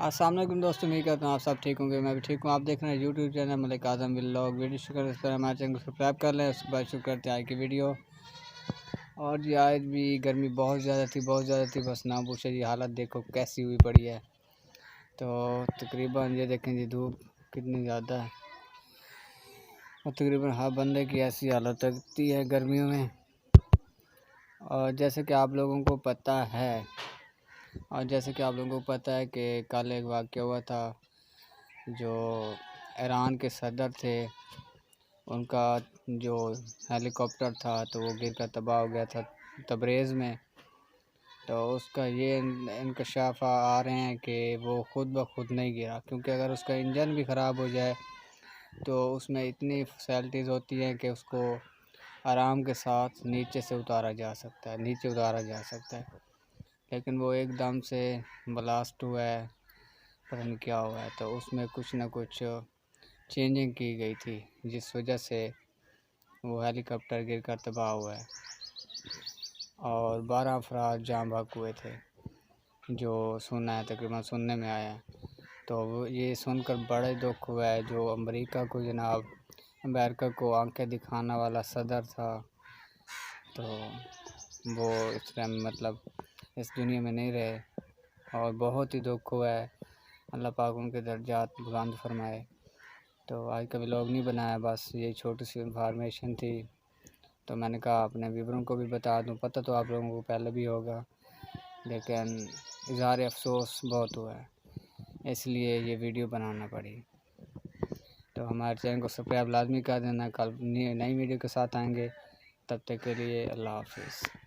अस्सलाम वालेकुम दोस्तों, उम्मीद करता हूँ आप सब ठीक होंगे। मैं भी ठीक हूँ। आप देख रहे हैं यूट्यूब चैनल मलिक आज़म व्लॉग। वीडियो शुरू करें, इस पर हमारे चैनल को सब्सक्राइब कर लें। उसके बाद शुरू करते हैं आज की वीडियो। और जी आज भी गर्मी बहुत ज़्यादा थी, बस ना पूछे जी। हालत देखो कैसी हुई पड़ी है। तो तकरीबन ये देखें जी, धूप कितनी ज़्यादा है और तकरीबन हर बंदे की ऐसी हालत लगती है गर्मियों में। और जैसे कि आप लोगों को पता है कि कल एक वाक़या हुआ था। जो ईरान के सदर थे, उनका जो हेलीकॉप्टर था तो वो गिर कर तबाह हो गया था तबरेज़ में। तो उसका ये इंकशाफ आ रहे हैं कि वो खुद ब खुद नहीं गिरा, क्योंकि अगर उसका इंजन भी ख़राब हो जाए तो उसमें इतनी फैसिलिटीज़ होती हैं कि उसको आराम के साथ नीचे उतारा जा सकता है। लेकिन वो एकदम से ब्लास्ट हुआ है, पता नहीं क्या हुआ है। तो उसमें कुछ ना कुछ चेंजिंग की गई थी, जिस वजह से वो हेलीकॉप्टर गिरकर तबाह हुआ है और 12 अफराद जाँ बहक हुए थे, जो सुना है, तकरीबन सुनने में आया है। तो ये सुनकर बड़ा ही दुख हुआ है। जो अमेरिका को आंखें दिखाने वाला सदर था, तो वो इस टाइम इस दुनिया में नहीं रहे और बहुत ही दुख हुआ है। अल्लाह पाक उनके दर्जात बुलंद फरमाए। तो आज का व्लॉग नहीं बनाया, बस ये छोटी सी इन्फॉर्मेशन थी, तो मैंने कहा अपने व्यूअरों को भी बता दूं। पता तो आप लोगों को पहले भी होगा, लेकिन इज़हार अफसोस बहुत हुआ है, इसलिए ये वीडियो बनाना पड़ी। तो हमारे चैनल को सब्सक्राइब लाजमी कर देना। कल नई वीडियो के साथ आएंगे, तब तक के लिए अल्लाह हाफिज़।